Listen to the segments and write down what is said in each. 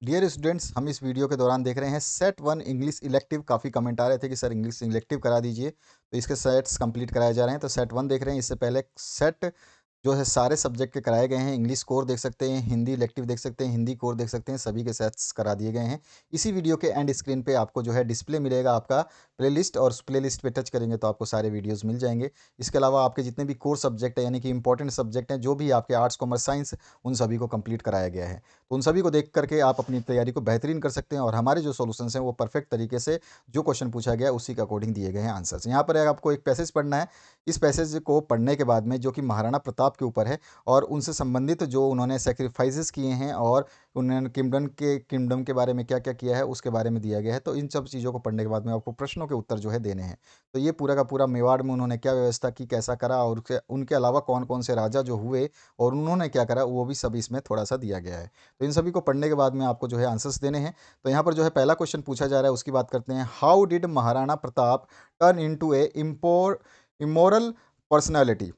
Dear students, हम इस video के दौरान देख रहे हैं सेट वन इंग्लिश इलेक्टिव। काफ़ी कमेंट आ रहे थे कि सर इंग्लिश इलेक्टिव करा दीजिए, तो इसके सेट्स कंप्लीट कराए जा रहे हैं। तो सेट वन देख रहे हैं। इससे पहले सेट जो है सारे सब्जेक्ट के कराए गए हैं। इंग्लिश कोर देख सकते हैं, हिंदी इलेक्टिव देख सकते हैं, हिंदी कोर देख सकते हैं, सभी के सेट्स करा दिए गए हैं। इसी वीडियो के एंड स्क्रीन पे आपको जो है डिस्प्ले मिलेगा आपका प्लेलिस्ट, और उस प्लेलिस्ट पे टच करेंगे तो आपको सारे वीडियोस मिल जाएंगे। इसके अलावा आपके जितने भी कोर सब्जेक्ट हैं, यानी कि इंपॉर्टेंट सब्जेक्ट हैं, जो भी आपके आर्ट्स कॉमर्स साइंस, उन सभी को कंप्लीट कराया गया है। तो उन सभी को देख करके आप अपनी तैयारी को बेहतरीन कर सकते हैं, और हमारे जो सॉल्यूशंस हैं वो परफेक्ट तरीके से जो क्वेश्चन पूछा गया है उसी के अकॉर्डिंग दिए गए हैं आंसर्स। यहाँ पर आपको एक पैसेज पढ़ना है। इस पैसेज को पढ़ने के बाद में, जो कि महाराणा प्रताप के ऊपर है और उनसे संबंधित जो उन्होंने सेक्रीफाइसेस किए हैं और उन्होंने किंगडम के बारे में क्या क्या किया है उसके बारे में दिया गया है। तो इन सब चीज़ों को पढ़ने के बाद में आपको प्रश्नों के उत्तर जो है देने हैं। तो ये पूरा का पूरा मेवाड़ में उन्होंने क्या व्यवस्था की, कैसा करा, और उनके अलावा कौन कौन से राजा जो हुए और उन्होंने क्या करा, वो भी सब इसमें थोड़ा सा दिया गया है। तो इन सभी को पढ़ने के बाद में आपको जो है आंसर्स देने हैं। तो यहाँ पर जो है पहला क्वेश्चन पूछा जा रहा है, उसकी बात करते हैं। How did Maharana Pratap turn into a immoral personality?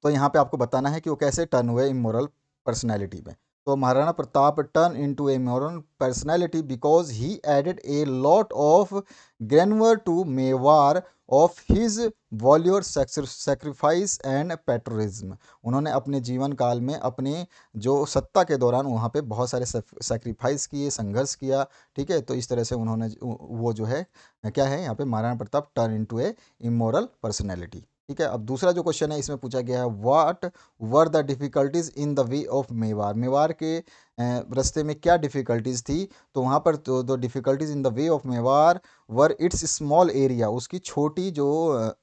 तो यहाँ पे आपको बताना है कि वो कैसे टर्न हुए इमोरल पर्सनैलिटी में। तो Maharana Pratap turn into a immoral personality because he added a lot of grandeur to Mewar of his valour sacrifice and patriotism. उन्होंने अपने जीवन काल में अपने जो सत्ता के दौरान वहाँ पे बहुत सारे सेक्रीफाइस किए, संघर्ष किया। ठीक है, तो इस तरह से उन्होंने वो जो है क्या है यहाँ पे, Maharana Pratap turn into a immoral personality. ठीक है, अब दूसरा जो क्वेश्चन है इसमें पूछा गया है, what were the difficulties in the way of Mewar? Mewar के रास्ते में क्या डिफ़िकल्टीज थी? तो वहाँ पर तो the difficulties in the way of Mewar were it's small area. उसकी छोटी जो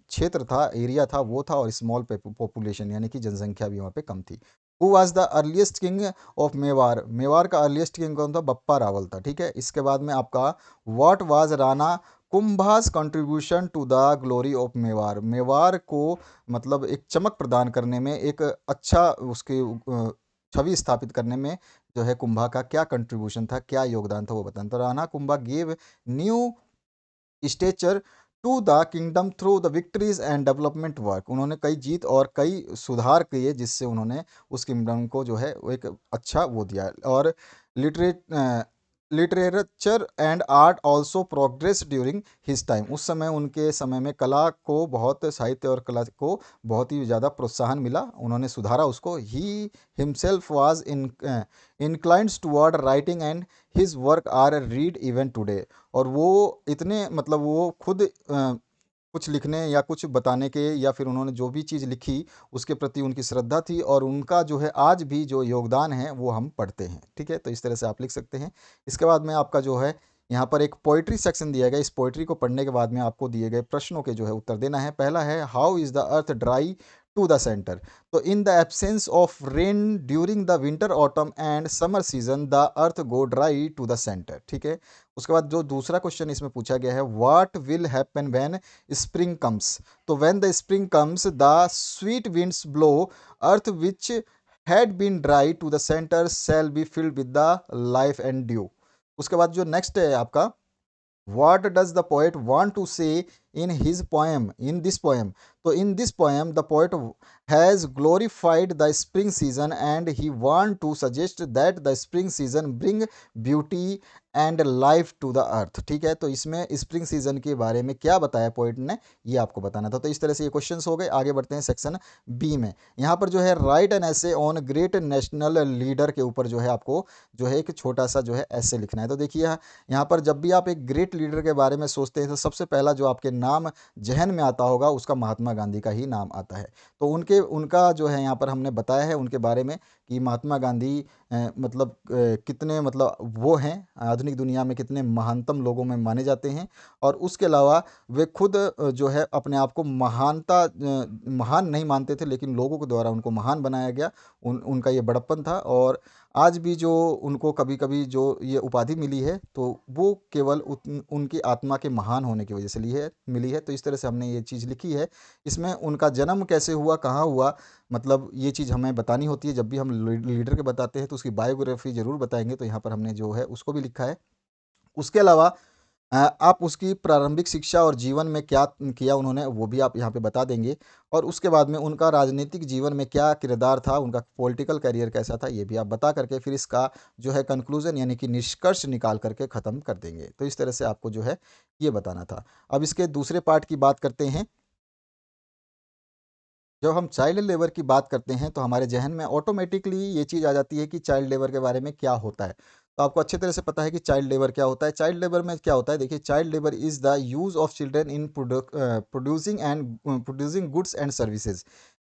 क्षेत्र था, एरिया था, वो था, और स्मॉल पॉपुलेशन यानी कि जनसंख्या भी वहाँ पे कम थी। Who was the earliest king of Mewar? Mewar का अर्लीस्ट किंग कौन था? बप्पा रावल था। ठीक है, इसके बाद में आपका what was Rana Kumbha's contribution to the glory of Mewar? Mewar को मतलब एक चमक प्रदान करने में, एक अच्छा उसकी छवि स्थापित करने में जो है कुंभा का क्या कंट्रीब्यूशन था, क्या योगदान था, वो बताना। तो Rana Kumbha give new stature to the kingdom through the victories and development work. उन्होंने कई जीत और कई सुधार किए जिससे उन्होंने उस किंगडम को जो है वो एक अच्छा वो दिया। और literate literature and art also progress during his time. उस समय, उनके समय में कला को बहुत, साहित्य और कला को बहुत ही ज़्यादा प्रोत्साहन मिला, उन्होंने सुधारा उसको। He himself was inclines toward writing and his work are read even today. और वो इतने मतलब वो खुद कुछ लिखने या कुछ बताने के, या फिर उन्होंने जो भी चीज़ लिखी उसके प्रति उनकी श्रद्धा थी, और उनका जो है आज भी जो योगदान है वो हम पढ़ते हैं। ठीक है, तो इस तरह से आप लिख सकते हैं। इसके बाद में आपका जो है यहाँ पर एक पोइट्री सेक्शन दिया गया। इस पोइट्री को पढ़ने के बाद में आपको दिए गए प्रश्नों के जो है उत्तर देना है। पहला है, how is the earth dry to the centre? तो in the absence of rain during the winter autumn and summer season the earth go dry to the centre. ठीक है, उसके बाद जो दूसरा क्वेश्चन इसमें पूछा गया है, what will happen when spring comes? तो when the spring comes the sweet winds blow, earth which had been dry to the centre shall be filled with the life and dew. उसके बाद जो next है आपका, what does the poet want to say in his poem, in this poem? So in this poem the poet has glorified the spring season and he want to suggest that the spring season bring beauty and life to the earth. ठीक है, तो इसमें spring season के बारे में क्या बताया poet ने, ये आपको बताना था। तो इस तरह से ये क्वेश्चंस हो गए। आगे बढ़ते हैं सेक्शन बी में। यहाँ पर जो है राइट एन ऐसे ऑन ग्रेट नेशनल लीडर के ऊपर जो है आपको जो है एक छोटा सा जो है ऐसे लिखना है। तो देखिए यहाँ पर जब भी आप एक ग्रेट लीडर के बारे में सोचते हैं तो सबसे पहला जो आपके नाम जहन में आता होगा उसका महात्मा गांधी का ही नाम आता है। तो उनका जो है यहाँ पर हमने बताया है उनके बारे में कि महात्मा गांधी मतलब कितने मतलब वो हैं आधुनिक दुनिया में कितने महानतम लोगों में माने जाते हैं। और उसके अलावा वे खुद जो है अपने आप को महान नहीं मानते थे, लेकिन लोगों के द्वारा उनको महान बनाया गया। उनका ये बड़प्पन था। और आज भी जो उनको कभी कभी जो ये उपाधि मिली है तो वो केवल उनकी आत्मा के महान होने की वजह से मिली है। तो इस तरह से हमने ये चीज़ लिखी है। इसमें उनका जन्म कैसे हुआ, कहाँ हुआ, मतलब ये चीज़ हमें बतानी होती है। जब भी हम लीडर के बताते हैं तो उसकी बायोग्राफी ज़रूर बताएंगे। तो यहाँ पर हमने जो है उसको भी लिखा है। उसके अलावा आप उसकी प्रारंभिक शिक्षा और जीवन में क्या किया उन्होंने, वो भी आप यहाँ पे बता देंगे। और उसके बाद में उनका राजनीतिक जीवन में क्या किरदार था, उनका पॉलिटिकल करियर कैसा था, ये भी आप बता करके फिर इसका जो है कंक्लूजन यानी कि निष्कर्ष निकाल करके ख़त्म कर देंगे। तो इस तरह से आपको जो है ये बताना था। अब इसके दूसरे पार्ट की बात करते हैं। जब हम चाइल्ड लेबर की बात करते हैं तो हमारे जहन में ऑटोमेटिकली ये चीज़ आ जाती है कि चाइल्ड लेबर के बारे में क्या होता है। तो आपको अच्छे तरह से पता है कि चाइल्ड लेबर क्या होता है। चाइल्ड लेबर में क्या होता है, देखिए, child labour is the use of children in producing goods and services.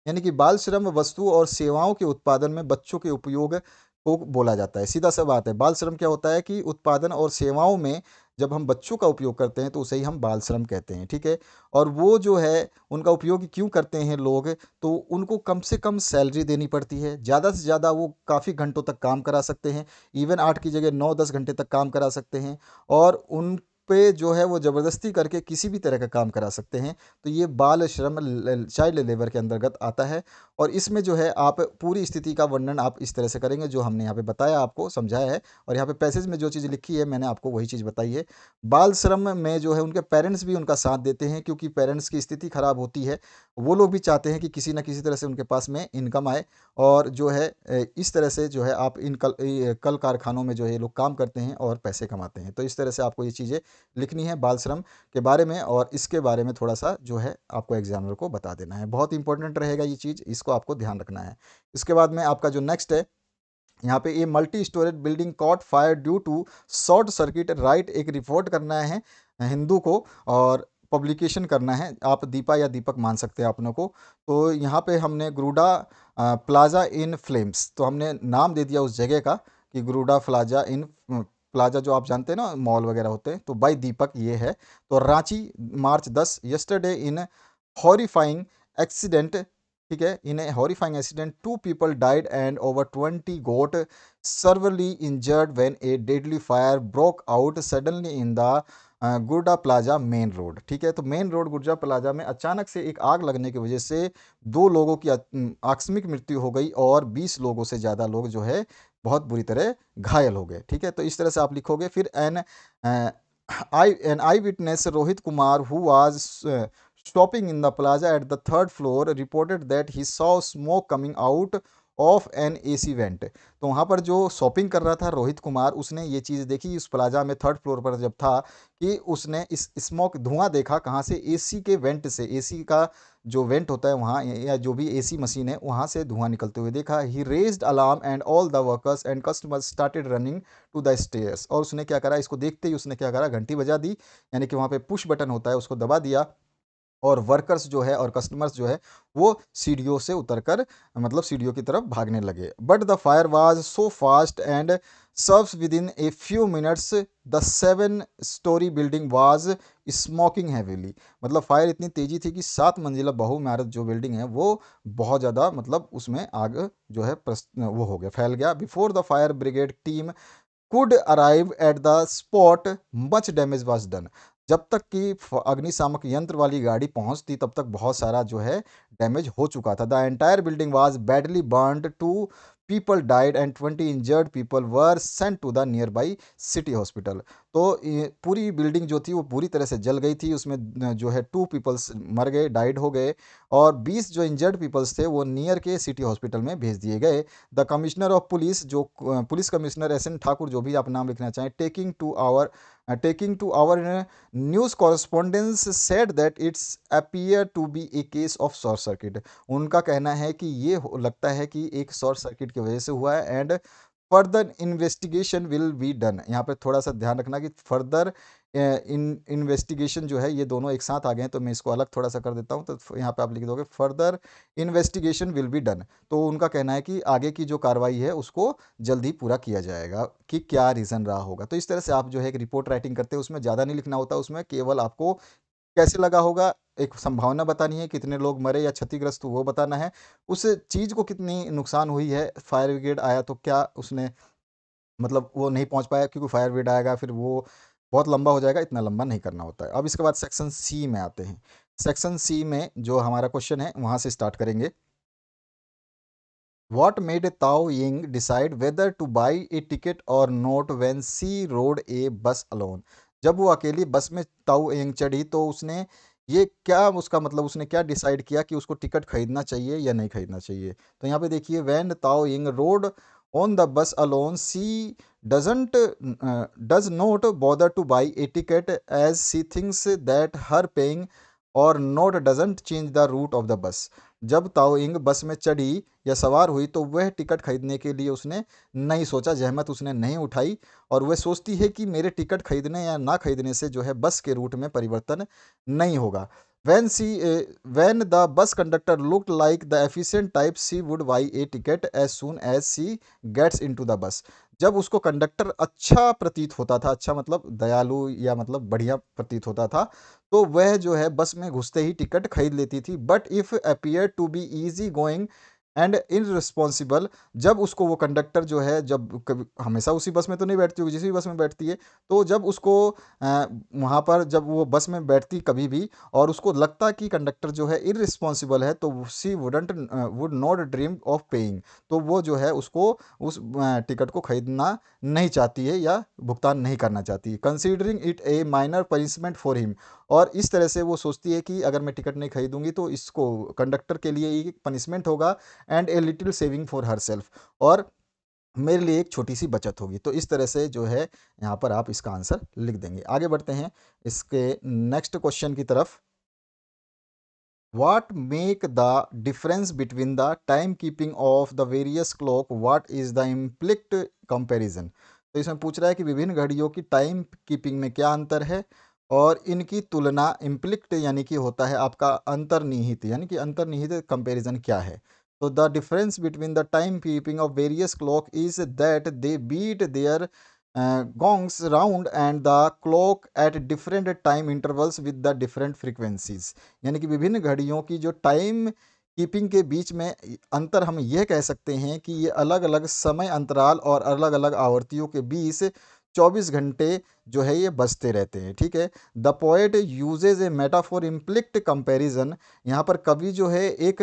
यानी कि बाल श्रम वस्तु और सेवाओं के उत्पादन में बच्चों के उपयोग को बोला जाता है। सीधा सा बात है, बाल श्रम क्या होता है कि उत्पादन और सेवाओं में जब हम बच्चों का उपयोग करते हैं तो उसे ही हम बाल श्रम कहते हैं, ठीक है। और वो जो है उनका उपयोग क्यों करते हैं लोग, तो उनको कम से कम सैलरी देनी पड़ती है, ज़्यादा से ज़्यादा वो काफ़ी घंटों तक काम करा सकते हैं, इवन 8 की जगह 9-10 घंटे तक काम करा सकते हैं। और उन पे जो है वो ज़बरदस्ती करके किसी भी तरह का काम करा सकते हैं। तो ये बाल श्रम चाइल्ड लेबर के अंतर्गत आता है। और इसमें जो है आप पूरी स्थिति का वर्णन आप इस तरह से करेंगे जो हमने यहाँ पे बताया, आपको समझाया है। और यहाँ पे पैसेज में जो चीज़ लिखी है मैंने आपको वही चीज़ बताई है। बाल श्रम में जो है उनके पेरेंट्स भी उनका साथ देते हैं, क्योंकि पेरेंट्स की स्थिति खराब होती है। वो लोग भी चाहते हैं कि किसी न किसी तरह से उनके पास में इनकम आए। और जो है इस तरह से जो है आप इन कल कारखानों में जो है ये लोग काम करते हैं और पैसे कमाते हैं। तो इस तरह से आपको ये चीज़ें लिखनी है बाल श्रम के बारे में, और इसके बारे में थोड़ा सा जो है आपको एग्जामिनर को बता देना है। बहुत इंपॉर्टेंट रहेगा ये चीज़, इसको आपको ध्यान रखना है। इसके बाद में आपका जो नेक्स्ट है, यहाँ पे ये multi storage building caught fire due to short circuit, right, एक रिपोर्ट करना है हिंदू को, और पब्लिकेशन करना है। आप दीपा या दीपक मान सकते हैं अपनों को। तो यहाँ पे हमने गुरुडा प्लाजा इन फ्लेम्स, तो हमने नाम दे दिया उस जगह का कि गुरुडा प्लाजा इन प्लाजा, जो आप जानते हैं ना मॉल वगैरह होते हैं, तो बाई दीपक ये है। तो रांची मार्च 10, यस्टरडे इन हॉरिफाइंग एक्सीडेंट, ठीक है, इन ए horrifying accident 2 people died and over 20 got severely injured when a deadly fire broke out suddenly in the Gurda plaza main road, ठीक है। तो मेन रोड गुर्जा प्लाजा में अचानक से एक आग लगने की वजह से 2 लोगों की आकस्मिक मृत्यु हो गई, और 20 लोगों से ज़्यादा लोग जो है बहुत बुरी तरह घायल हो गए, ठीक है। तो इस तरह से आप लिखोगे। फिर an eyewitness Rohit Kumar who was shopping in the plaza at the third floor reported that he saw smoke coming out of N AC vent. तो वहाँ पर जो शॉपिंग कर रहा था रोहित कुमार, उसने ये चीज़ देखी उस प्लाजा में थर्ड फ्लोर पर जब था, कि उसने इस स्मोक धुआं देखा कहाँ से, एसी के वेंट से। एसी का जो वेंट होता है वहाँ, या जो भी एसी मशीन है वहाँ से धुआं निकलते हुए देखा। He raised alarm and all the workers and customers started running to the stairs. और उसने क्या करा, इसको देखते ही उसने क्या करा, घंटी बजा दी, यानी कि वहाँ पे पुश बटन होता है उसको दबा दिया। और वर्कर्स जो है और कस्टमर्स जो है वो सीढ़ियों से उतरकर, मतलब सीढ़ियों की तरफ भागने लगे। But the fire was so fast and serves with in a few minutes the 7 story building was smoking heavily. मतलब फायर इतनी तेजी थी कि 7 मंजिला बहुइमारत जो बिल्डिंग है वो बहुत ज़्यादा, मतलब उसमें आग जो है वो हो गया, फैल गया। Before the fire brigade team could arrive at the spot much damage was done. जब तक कि अग्निशामक यंत्र वाली गाड़ी पहुंचती तब तक बहुत सारा जो है डैमेज हो चुका था। The entire building was badly burned, 2 people died and 20 injured people were sent to the nearby city hospital. तो पूरी बिल्डिंग जो थी वो पूरी तरह से जल गई थी, उसमें जो है 2 पीपल्स मर गए, डाइड हो गए, और 20 जो इंजर्ड पीपल्स थे वो नियर के सिटी हॉस्पिटल में भेज दिए गए। द कमिश्नर ऑफ पुलिस, जो police commissioner S N Thakur, जो भी आप नाम लिखना चाहें, taking to our news correspondence said that it's appear to be a case of short circuit. उनका कहना है कि ये लगता है कि एक शॉर्ट सर्किट की वजह से हुआ है, and further investigation will be done. यहाँ पे थोड़ा सा ध्यान रखना कि फर्दर इन्वेस्टिगेशन जो है, ये दोनों एक साथ आ गए हैं तो मैं इसको अलग थोड़ा सा कर देता हूँ। तो यहाँ पे आप लिख दोगे further investigation will be done. तो उनका कहना है कि आगे की जो कार्रवाई है उसको जल्द ही पूरा किया जाएगा, कि क्या रीज़न रहा होगा। तो इस तरह से आप जो है एक रिपोर्ट राइटिंग करते हैं, उसमें ज़्यादा नहीं लिखना होता, उसमें केवल आपको कैसे लगा होगा, एक संभावना बतानी है, कितने लोग मरे या क्षतिग्रस्त वो बताना है, उस चीज़ को कितनी नुकसान हुई है, फायर ब्रिगेड आया तो क्या उसने, मतलब वो नहीं पहुंच पाया क्योंकि फायर ब्रिगेड आएगा फिर वो बहुत लंबा हो जाएगा, इतना लंबा नहीं करना होता है। अब इसके बाद सेक्शन सी में आते हैं। सेक्शन सी में जो हमारा क्वेश्चन है वहाँ से स्टार्ट करेंगे। What made Tao Ying decide whether to buy a ticket or not when she rode a bus alone? जब वो अकेली बस में ताऊ एंग चढ़ी तो उसने ये क्या, उसका मतलब उसने क्या डिसाइड किया कि उसको टिकट खरीदना चाहिए या नहीं खरीदना चाहिए। तो यहाँ पे देखिए, when Tao Ying rode on the bus alone she doesn't does not bother to buy a ticket as she thinks that her paying or not doesn't change the route of the bus। जब ताओइंग बस में चढ़ी या सवार हुई तो वह ticket खरीदने के लिए उसने नहीं सोचा, जहमत उसने नहीं उठाई, और वह सोचती है कि मेरे टिकट खरीदने या ना खरीदने से जो है बस के रूट में परिवर्तन नहीं होगा। When the bus conductor looked like the efficient type, she would buy a ticket as soon as she gets into the bus। जब उसको कंडक्टर अच्छा प्रतीत होता था, अच्छा मतलब दयालु या मतलब बढ़िया प्रतीत होता था, तो वह जो है बस में घुसते ही टिकट खरीद लेती थी। But if appear to be easy going and irresponsible, जब उसको वो कंडक्टर जो है, जब कभी हमेशा उसी बस में तो नहीं बैठती होगी, जिस भी बस में बैठती है, तो जब उसको वहाँ पर जब वो बस में बैठती कभी भी और उसको लगता कि कंडक्टर जो है इररिस्पॉन्सिबल है, तो she would not dream of paying, तो वो जो है उसको उस टिकट को खरीदना नहीं चाहती है या भुगतान नहीं करना चाहती है, considering it A minor punishment for him. और इस तरह से वो सोचती है कि अगर मैं टिकट नहीं खरीदूंगी तो इसको कंडक्टर के लिए एक पनिशमेंट होगा and a little saving for her self, और मेरे लिए एक छोटी सी बचत होगी। तो इस तरह से जो है यहाँ पर आप इसका आंसर लिख देंगे। आगे बढ़ते हैं इसके नेक्स्ट क्वेश्चन की तरफ। What make the difference between the time keeping of the various clock? What is the implied comparison? तो इसमें पूछ रहा है कि विभिन्न घड़ियों की टाइम कीपिंग में क्या अंतर है और इनकी तुलना इम्प्लिक्ट यानी कि होता है आपका अंतर्निहित, यानी कि अंतर्निहित कंपैरिजन क्या है। तो the difference between the time keeping of various clock is that they beat their gongs round and the clock at different time intervals with the different frequencies। यानी कि विभिन्न घड़ियों की जो टाइम कीपिंग के बीच में अंतर हम यह कह सकते हैं कि ये अलग अलग समय अंतराल और अलग अलग आवर्तियों के बीच 24 घंटे जो है ये बजते रहते हैं। ठीक है, the poet uses a metaphor implicit comparison. यहाँ पर कवि जो है एक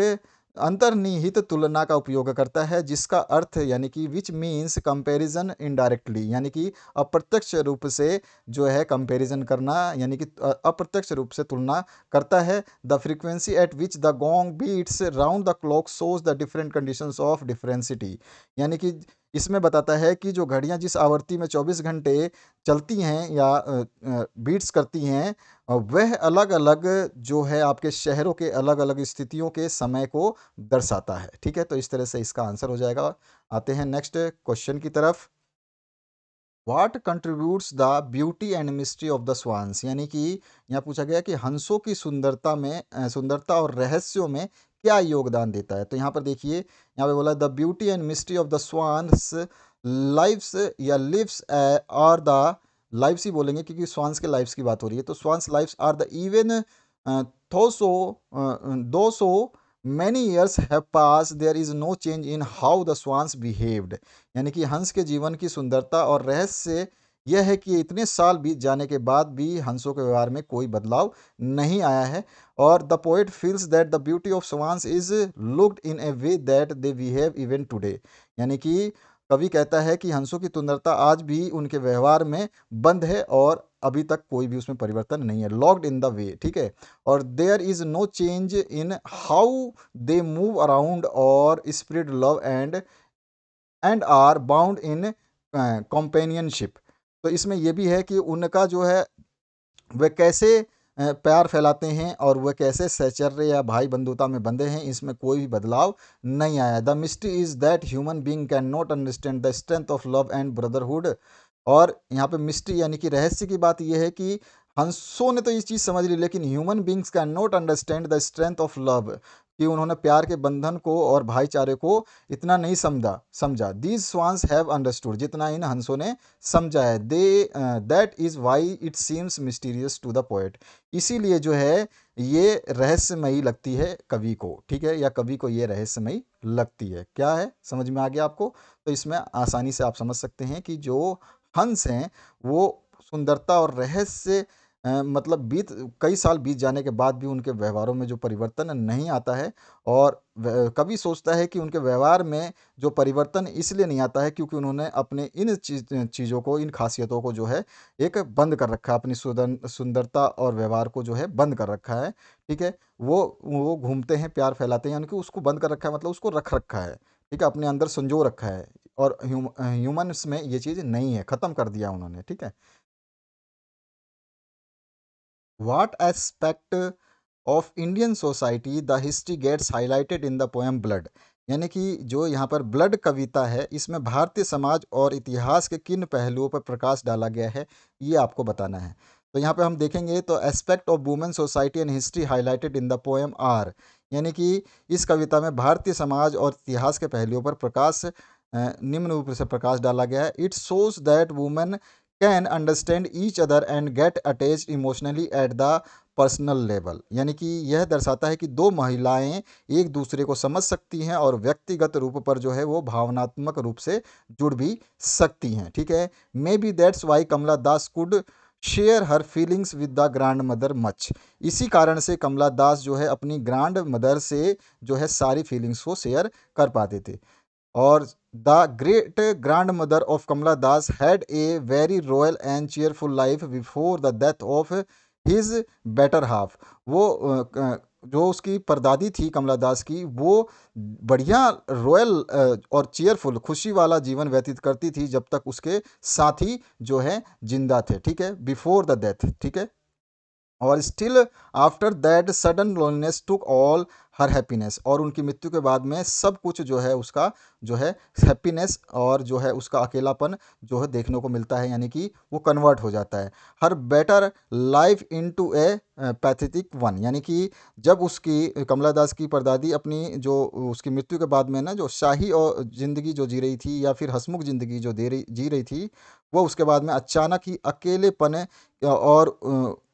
अंतर्निहित तुलना का उपयोग करता है जिसका अर्थ यानी कि विच मीन्स कंपैरिजन इनडायरेक्टली, यानी कि अप्रत्यक्ष रूप से जो है कंपैरिजन करना, यानी कि अप्रत्यक्ष रूप से तुलना करता है। The frequency at which the gong beats round the clock shows the different conditions of diversity. यानी कि इसमें बताता है कि जो घड़ियां जिस आवर्ती में 24 घंटे चलती हैं या बीट्स करती हैं, वह अलग अलग जो है आपके शहरों के अलग अलग स्थितियों के समय को दर्शाता है। ठीक है, तो इस तरह से इसका आंसर हो जाएगा। आते हैं नेक्स्ट क्वेश्चन की तरफ। What contributes the beauty and mystery of the swans, यानी कि यहाँ पूछा गया कि हंसों की सुंदरता में सुंदरता और रहस्यों में क्या योगदान देता है। तो यहाँ पर देखिए, यहाँ पे बोला the beauty and mystery of the swans lives या लिव्स आर द लाइव्स ही बोलेंगे क्योंकि स्वान्स के लाइव्स की बात हो रही है। तो swans lives are the even though so many years have pass there is no change in how the swans behaved. यानी कि हंस के जीवन की सुंदरता और रहस्य यह है कि इतने साल बीत जाने के बाद भी हंसों के व्यवहार में कोई बदलाव नहीं आया है। और the poet feels that the beauty of swans is looked in A way that they behave even today. यानी कि कवि कहता है कि हंसों की सुंदरता आज भी उनके व्यवहार में बंद है और अभी तक कोई भी उसमें परिवर्तन नहीं है, लॉक्ड इन द वे। ठीक है, और there is no change in how they move around और spread love and are bound in companionship. तो इसमें यह भी है कि उनका जो है वह कैसे प्यार फैलाते हैं और वह कैसे सहचर्य या भाई बंधुता में बंधे हैं, इसमें कोई भी बदलाव नहीं आया। The mystery is that human being can not understand the strength of love and brotherhood. और यहाँ पे मिस्ट्री यानी कि रहस्य की बात यह है कि हंसों ने तो ये चीज़ समझ ली लेकिन human beings can not understand the strength of love, कि उन्होंने प्यार के बंधन को और भाईचारे को इतना नहीं समझा। दीज स्वान्स हैव अंडरस्टूड, जितना इन हंसों ने समझा है। They that is why it seems mysterious to the poet. इसीलिए जो है ये रहस्यमयी लगती है कवि को। ठीक है, या कवि को ये रहस्यमयी लगती है। क्या है, समझ में आ गया आपको? तो इसमें आसानी से आप समझ सकते हैं कि जो हंस हैं वो सुंदरता और रहस्य मतलब कई साल बीत जाने के बाद भी उनके व्यवहारों में जो परिवर्तन नहीं आता है, और कवि सोचता है कि उनके व्यवहार में जो परिवर्तन इसलिए नहीं आता है क्योंकि उन्होंने अपने इन चीज़ों को, इन खासियतों को जो है एक बंद कर रखा है, अपनी सुंदरता और व्यवहार को जो है बंद कर रखा है। ठीक है, वो घूमते हैं, प्यार फैलाते हैं, यानी कि उसको बंद कर रखा है, मतलब उसको रख रखा है। ठीक है, अपने अंदर संजो रखा है, और ह्यूमन्स में ये चीज़ नहीं है, ख़त्म कर दिया उन्होंने। ठीक है, what aspect of Indian society the history gets highlighted in the poem blood, यानी कि जो यहाँ पर ब्लड कविता है, इसमें भारतीय समाज और इतिहास के किन पहलुओं पर प्रकाश डाला गया है, ये आपको बताना है। तो यहाँ पे हम देखेंगे तो aspect of women society and history highlighted in the poem are, यानी कि इस कविता में भारतीय समाज और इतिहास के पहलुओं पर निम्न रूप से प्रकाश डाला गया है। It shows that women can understand each other and get attached emotionally at the personal level, यानी कि यह दर्शाता है कि दो महिलाएं एक दूसरे को समझ सकती हैं और व्यक्तिगत रूप पर जो है वो भावनात्मक रूप से जुड़ भी सकती हैं। ठीक है, maybe that's why Kamala Das could share her feelings with the grandmother much, इसी कारण से कमला दास जो है अपनी ग्रैंड मदर से जो है सारी फीलिंग्स को शेयर कर पाते थे। और the great grandmother of Kamala Das had a very royal and cheerful life before the death of his better half, वो जो उसकी परदादी थी कमला दास की, वो बढ़िया रॉयल और चेयरफुल, खुशी वाला जीवन व्यतीत करती थी जब तक उसके साथी जो है जिंदा थे। ठीक है, बिफोर द डेथ। ठीक है, और still after that sudden loneliness took all her happiness, और उनकी मृत्यु के बाद में सब कुछ जो है उसका जो है हैप्पीनेस और जो है उसका अकेलापन जो है देखने को मिलता है, यानी कि वो कन्वर्ट हो जाता है हर बेटर लाइफ इनटू ए पैथेटिक वन, यानी कि जब उसकी कमला दास की परदादी अपनी जो उसकी मृत्यु के बाद में ना जो शाही और ज़िंदगी जो जी रही थी, या फिर हंसमुख ज़िंदगी जो जी रही थी, वो उसके बाद में अचानक ही और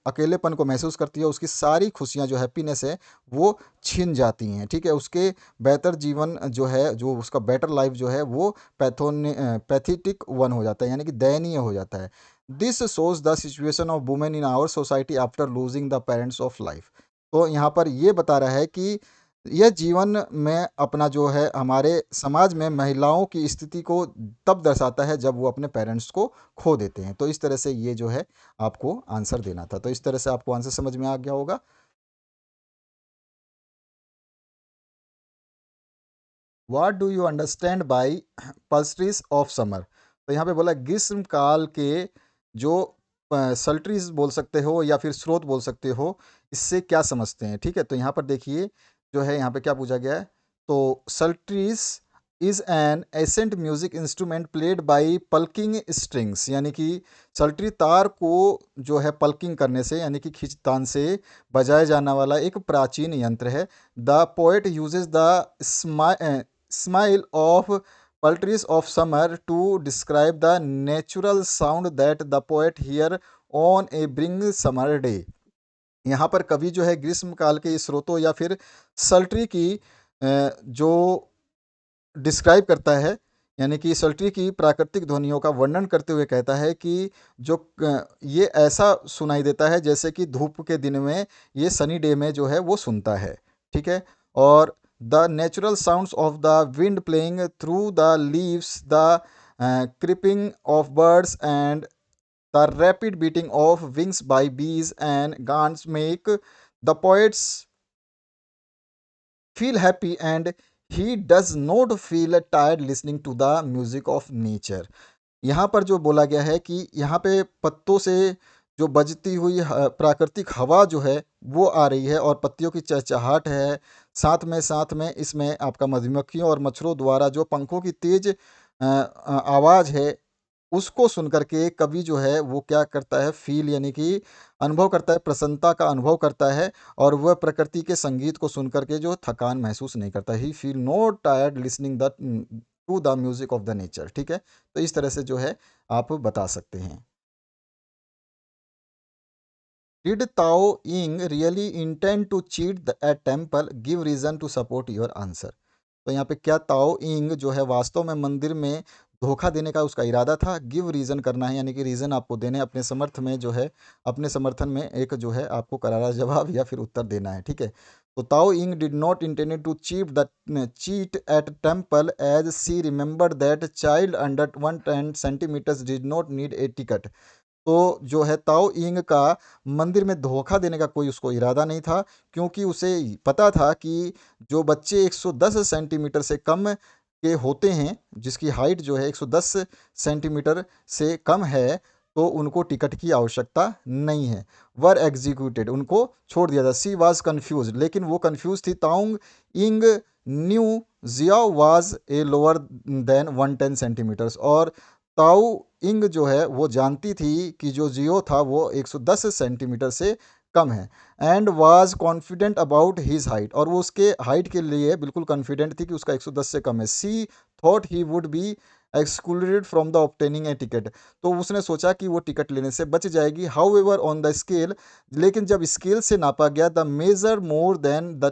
अकेलेपन को महसूस करती है, उसकी सारी खुशियाँ जो हैप्पीनेस है वो छिन जाती हैं। ठीक है, उसके बेहतर जीवन जो है, जो उसका बेटर लाइफ जो है वो पैथेटिक वन हो जाता है, यानी कि दयनीय हो जाता है। This shows the situation of women in our society after losing the parents of life, तो यहाँ पर ये बता रहा है कि यह जीवन में अपना जो है हमारे समाज में महिलाओं की स्थिति को तब दर्शाता है जब वो अपने पेरेंट्स को खो देते हैं। तो इस तरह से ये जो है आपको आंसर देना था, तो इस तरह से आपको आंसर समझ में आ गया होगा। What do you understand by pleasures of summer, तो यहाँ पे बोला ग्रीष्म काल के जो सल्ट्रीज बोल सकते हो या फिर स्रोत बोल सकते हो, इससे क्या समझते हैं। ठीक है, तो यहाँ पर देखिए जो है यहाँ पे क्या पूछा गया है, तो psalteries is an ancient music instrument played by plucking strings, यानी कि सल्ट्री तार को जो है पल्किंग करने से यानी कि खींचतान से बजाया जाने वाला एक प्राचीन यंत्र है। The poet uses the smile of poultries of summer to describe the natural sound that the poet hear on a spring summer day, यहाँ पर कवि जो है ग्रीष्म काल के स्रोतों या फिर सल्ट्री की जो डिस्क्राइब करता है, यानी कि सल्ट्री की प्राकृतिक ध्वनियों का वर्णन करते हुए कहता है कि ये ऐसा सुनाई देता है जैसे कि धूप के दिन में ये सनी डे में जो है वो सुनता है। ठीक है, और the natural sounds of the wind playing through the leaves, the chirping of birds and the rapid beating of wings by bees and gnats make the poets feel happy and he does not feel tired listening to the music of nature। यहाँ पर जो बोला गया है कि यहाँ पे पत्तों से जो बजती हुई प्राकृतिक हवा जो है वो आ रही है और पत्तियों की चहचहाट है, साथ में इसमें आपका मधुमक्खियों और मच्छरों द्वारा जो पंखों की तेज आवाज़ है, उसको सुन कर के कवि जो है वो क्या करता है, फ़ील यानी कि अनुभव करता है, प्रसन्नता का अनुभव करता है, और वह प्रकृति के संगीत को सुन कर के जो थकान महसूस नहीं करता। He feel not tired listening the to the music of the nature. ठीक है, तो इस तरह से जो है आप बता सकते हैं। Did Tao Ying really intend to cheat a temple, give reason to support your answer, तो यहाँ पे क्या ताओ इंग जो है वास्तव में मंदिर में धोखा देने का उसका इरादा था। गिव रीज़न करना है, यानी कि रीज़न आपको देने, अपने समर्थ में जो है, अपने समर्थन में एक जो है आपको करारा जवाब या फिर उत्तर देना है, ठीक है। तो Tao Ying did not intended to cheat at temple as she remembered that child under 110 centimetres did not need a ticket. तो जो है ताओ यिंग का मंदिर में धोखा देने का कोई उसको इरादा नहीं था, क्योंकि उसे पता था कि जो बच्चे 110 सेंटीमीटर से कम के होते हैं, जिसकी हाइट जो है 110 सेंटीमीटर से कम है, तो उनको टिकट की आवश्यकता नहीं है। वर एग्जीक्यूटेड, उनको छोड़ दिया था। सी वाज कंफ्यूज, लेकिन वो कंफ्यूज थी। ताउंग Ying Niu Jiao was a lower than 110 centimetres, और ताऊ इंग जो है वो जानती थी कि जो जियो था वो 110 सेंटीमीटर से कम है। And was confident about his height, और वो उसके हाइट के लिए बिल्कुल कॉन्फिडेंट थी कि उसका 110 से कम है। She thought he would be excluded from the obtaining a ticket, तो उसने सोचा कि वो टिकट लेने से बच जाएगी। However on the scale, लेकिन जब स्केल से नापा गया, the measure more than the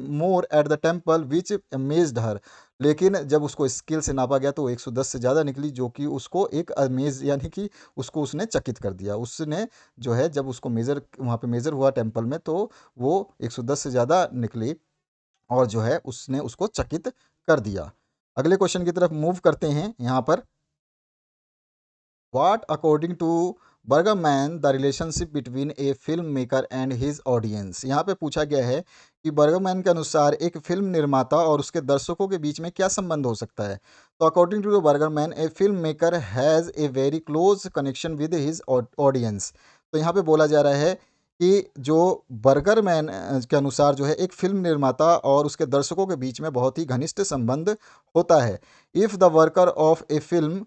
more at the temple which amazed her, लेकिन जब उसको स्केल से नापा गया तो वो 110 से ज़्यादा निकली, जो कि उसको एक अमेज, यानी कि उसको उसने चकित कर दिया। उसने जो है जब उसको मेज़र, वहाँ पे मेज़र हुआ टेम्पल में, तो वो 110 से ज़्यादा निकली, और जो है उसने उसको चकित कर दिया। अगले क्वेश्चन की तरफ मूव करते हैं यहाँ पर। What, according to Burgman, the relationship between A film maker and his audience. यहाँ पे पूछा गया है कि बर्गमैन के अनुसार एक फिल्म निर्माता और उसके दर्शकों के बीच में क्या संबंध हो सकता है। तो according to the Bergman, a film maker has a very close connection with his audience. तो यहाँ पे बोला जा रहा है कि जो बर्गरमैन के अनुसार जो है एक फिल्म निर्माता और उसके दर्शकों के बीच में बहुत ही घनिष्ठ संबंध होता है। If the worker of A film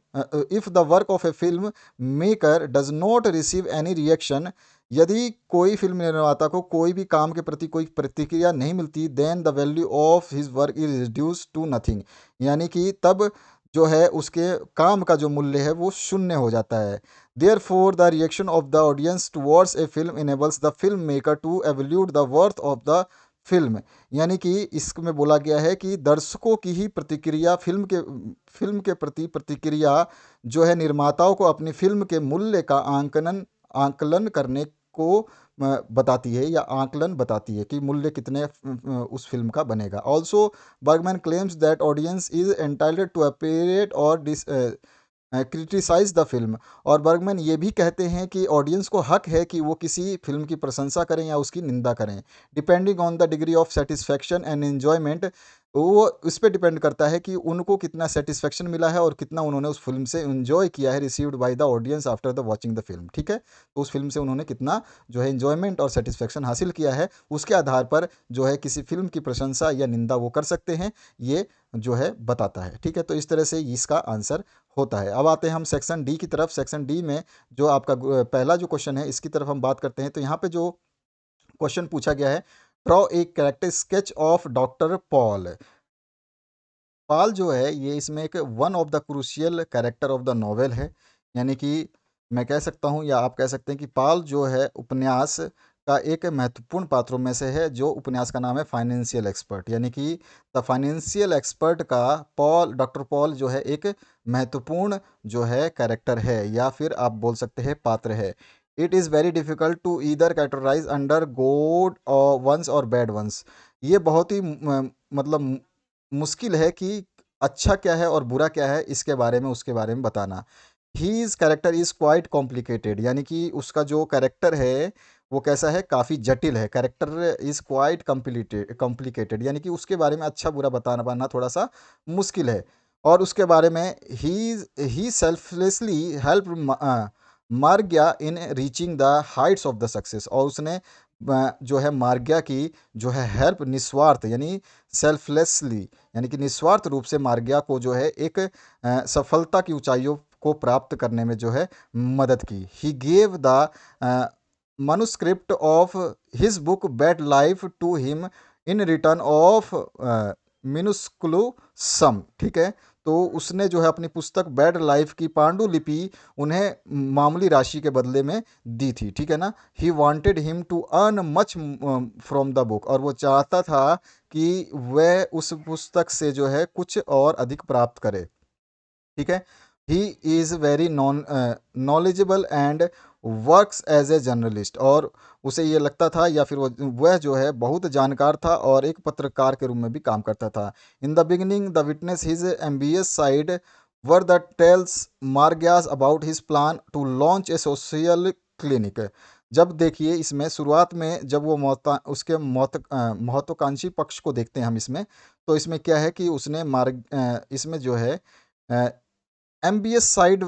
if the work of A film maker does not receive any reaction, यदि कोई फिल्म निर्माता को कोई भी काम के प्रति कोई प्रतिक्रिया नहीं मिलती, then the value of his work is reduce to nothing, यानी कि तब जो है उसके काम का जो मूल्य है वो शून्य हो जाता है। Therefore the reaction of the audience towards a film enables the film maker to evaluate the worth of the film, यानी कि इसमें बोला गया है कि दर्शकों की ही प्रतिक्रिया, फिल्म के प्रति प्रतिक्रिया जो है निर्माताओं को अपनी फिल्म के मूल्य का आंकलन करने को बताती है, या आंकलन बताती है कि मूल्य कितने उस फिल्म का बनेगा। Also Bergman claims that audience is entitled to appreciate और क्रिटिसाइज द फिल्म, और बर्गमैन ये भी कहते हैं कि ऑडियंस को हक है कि वो किसी फिल्म की प्रशंसा करें या उसकी निंदा करें, depending on the degree of satisfaction and enjoyment. वो इस पे डिपेंड करता है कि उनको कितना सेटिस्फैक्शन मिला है और कितना उन्होंने उस फिल्म से एंजॉय किया है, received by the audience after the watching the film, ठीक है। तो उस फिल्म से उन्होंने कितना जो है एंजॉयमेंट और सेटिस्फैक्शन हासिल किया है, उसके आधार पर जो है किसी फिल्म की प्रशंसा या निंदा वो कर सकते हैं, ये जो है बताता है, ठीक है। तो इस तरह से इसका आंसर होता है। अब आते हैं हम सेक्शन डी की तरफ। सेक्शन डी में जो आपका पहला जो क्वेश्चन है इसकी तरफ हम बात करते हैं। तो यहाँ पे जो क्वेश्चन पूछा गया है, draw a character sketch of doctor Paul. Paul जो है ये इसमें एक one of the crucial character of the novel है, यानी कि मैं कह सकता हूँ या आप कह सकते हैं कि पॉल जो है उपन्यास का एक महत्वपूर्ण पात्रों में से है। जो उपन्यास का नाम है फाइनेंशियल एक्सपर्ट, यानी कि द फाइनेंशियल एक्सपर्ट का डॉक्टर पॉल जो है एक महत्वपूर्ण जो है कैरेक्टर है, या फिर आप बोल सकते हैं पात्र है। It is very difficult to either categorise under good or ones or bad ones. ये बहुत ही मतलब मुश्किल है कि अच्छा क्या है और बुरा क्या है, इसके बारे में उसके बारे में बताना। His character is quite complicated, यानी कि उसका जो कैरेक्टर है वो कैसा है, काफ़ी जटिल है। कैरेक्टर इज़ क्वाइट कॉम्प्लिकेटेड, यानी कि उसके बारे में अच्छा बुरा बताना पाना थोड़ा सा मुश्किल है। और उसके बारे में he selflessly help Margayya in reaching the heights of the success, और उसने जो है मार्ग्या की जो है हेल्प निस्वार्थ, यानी सेल्फलेसली, यानी कि निस्वार्थ रूप से मार्ग्या को जो है एक सफलता की ऊंचाइयों को प्राप्त करने में जो है मदद की। He gave the manuscript of his book bed life to him in return of minuscule sum, ठीक है। तो उसने जो है अपनी पुस्तक बैड लाइफ की पांडुलिपि उन्हें मामूली राशि के बदले में दी थी, ठीक है ना। He wanted him to earn much from the book, और वो चाहता था कि वह उस पुस्तक से जो है कुछ और अधिक प्राप्त करे। ठीक है। He is very knowledgeable and works as a journalist, और उसे ये लगता था या फिर वह जो है बहुत जानकार था और एक पत्रकार के रूप में भी काम करता था। In the beginning the witness his ambitious side where the tales Margayya's about his plan to launch a social clinic. जब देखिए इसमें शुरुआत में जब वो उसके महत्वाकांक्षी पक्ष को देखते हैं हम इसमें, तो इसमें क्या है कि उसने इसमें जो है एमबीएस साइड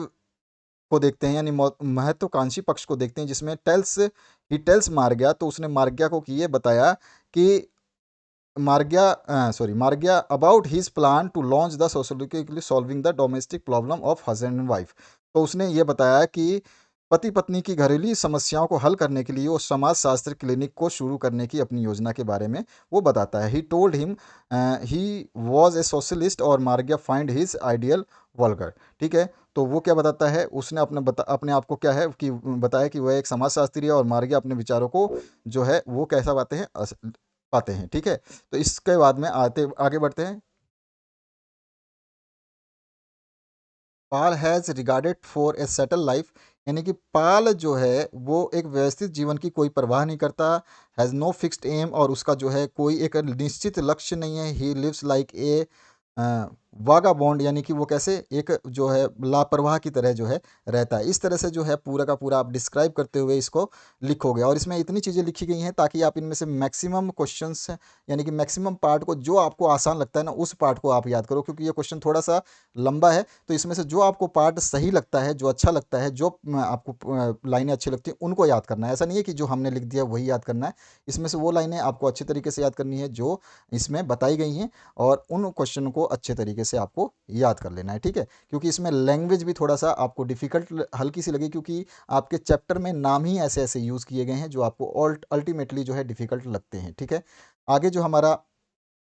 को देखते हैं, यानी महत्वाकांक्षी पक्ष को देखते हैं, जिसमें टेल्स मार्ग्या, तो उसने मार्ग्या को ये बताया कि Margayya about his plan to launch the socially solving the domestic problem of husband and wife. तो उसने ये बताया कि पति पत्नी की घरेलू समस्याओं को हल करने के लिए वो समाज शास्त्र क्लिनिक को शुरू करने की अपनी योजना के बारे में वो बताता है। He told him he was a socialist और मार्ग्या फाइंड हिज आइडियल वल्गर। ठीक है, तो वो क्या बताता है, उसने अपने आप को क्या है कि बताया कि वह एक समाजशास्त्री है और मार्ग्या अपने विचारों को जो है वो कैसा पाते हैं। ठीक है, तो इसके बाद में आगे बढ़ते हैं। Pal has regarded for a settle life, यानी कि पाल जो है वो एक व्यवस्थित जीवन की कोई परवाह नहीं करता। हैज़ नो फिक्स्ड एम, और उसका जो है कोई एक निश्चित लक्ष्य नहीं है। He lives like a vagabond, यानी कि वो कैसे एक जो है लापरवाह की तरह जो है रहता है। इस तरह से जो है पूरा का पूरा आप डिस्क्राइब करते हुए इसको लिखोगे, और इसमें इतनी चीज़ें लिखी गई हैं ताकि आप इनमें से मैक्सिमम क्वेश्चंस, यानी कि मैक्सिमम पार्ट को जो आपको आसान लगता है ना उस पार्ट को आप याद करो, क्योंकि ये क्वेश्चन थोड़ा सा लंबा है। तो इसमें से जो आपको पार्ट सही लगता है, जो अच्छा लगता है, जो आपको लाइनें अच्छी लगती हैं उनको याद करना है। ऐसा नहीं है कि जो हमने लिख दिया वही याद करना है। इसमें से वो लाइनें आपको अच्छे तरीके से याद करनी है जो इसमें बताई गई हैं, और उन क्वेश्चन को अच्छे तरीके से आपको याद कर लेना है। ठीक है, क्योंकि इसमें लैंग्वेज भी थोड़ा सा आपको डिफ़िकल्ट हल्की सी लगी, क्योंकि आपके चैप्टर में नाम ही ऐसे ऐसे यूज़ किए गए हैं जो आपको अल्टीमेटली जो है डिफ़िकल्ट लगते हैं। ठीक है, आगे जो हमारा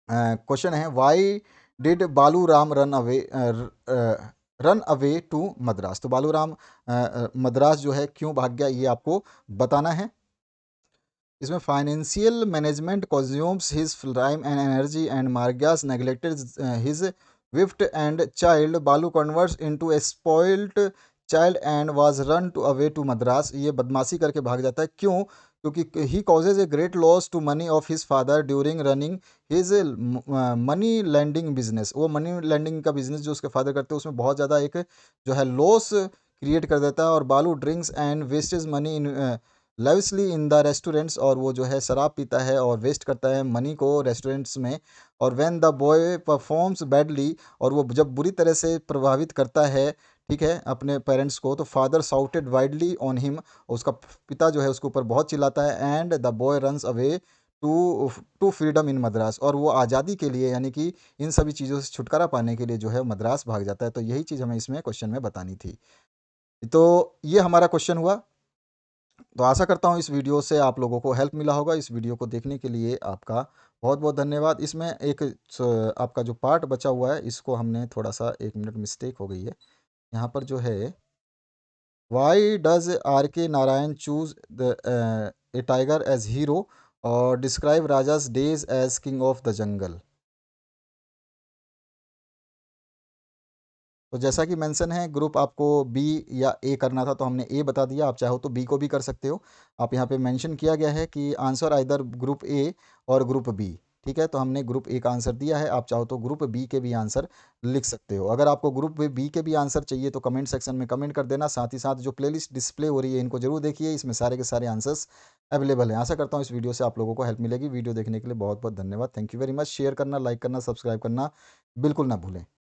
क्वेश्चन है, why did Balu Ram run away to Madras. तो बालू राम मद्रास जो है क्यों भाग गया, ये आपको बताना है। इसमें financial management consumes his time and energy and Margayya's neglected his wife and child. Balu converts into a spoiled child and was run to away to Madras. ये बदमाशी करके भाग जाता है, क्यों? क्योंकि he causes a great loss to money of his father during running his money lending business. वो money lending का बिजनेस जो उसके फादर करते हैं उसमें बहुत ज़्यादा एक जो है लॉस क्रिएट कर देता है। और Balu drinks and wastage money in lavishly in the restaurants, और वो जो है शराब पीता है और वेस्ट करता है मनी को रेस्टोरेंट्स में। और when the boy performs badly, और वो जब बुरी तरह से प्रभावित करता है, ठीक है, अपने पेरेंट्स को, तो father shouted wildly on him, उसका पिता जो है उसके ऊपर बहुत चिल्लाता है। And the boy runs away to to freedom in Madras, और वो आज़ादी के लिए, यानी कि इन सभी चीज़ों से छुटकारा पाने के लिए जो है मद्रास भाग जाता है। तो यही चीज़ हमें इसमें क्वेश्चन में बतानी थी। तो ये हमारा क्वेश्चन हुआ। तो आशा करता हूँ इस वीडियो से आप लोगों को हेल्प मिला होगा। इस वीडियो को देखने के लिए आपका बहुत बहुत धन्यवाद। इसमें एक आपका जो पार्ट बचा हुआ है इसको हमने थोड़ा सा 1 मिनट मिस्टेक हो गई है यहाँ पर जो है, Y does R K Narayan choose the a tiger as hero और describe Raja's days as king of the jungle. तो जैसा कि मेंशन है, ग्रुप आपको बी या ए करना था तो हमने ए बता दिया। आप चाहो तो बी को भी कर सकते हो। आप यहाँ पे मेंशन किया गया है कि आंसर आइदर ग्रुप ए और ग्रुप बी। ठीक है, तो हमने ग्रुप ए का आंसर दिया है। आप चाहो तो ग्रुप बी के भी आंसर लिख सकते हो। अगर आपको ग्रुप बी के भी आंसर चाहिए तो कमेंट सेक्शन में कमेंट कर देना। साथ ही साथ जो प्लेलिस्ट डिस्प्ले हो रही है इनको जरूर देखिए, इसमें सारे के सारे आंसर्स अवेलेबल हैं। आशा करता हूँ इस वीडियो से आप लोगों को हेल्प मिलेगी। वीडियो देखने के लिए बहुत बहुत धन्यवाद। Thank you very much. Share करना, लाइक करना, सब्सक्राइब करना बिल्कुल ना भूलें।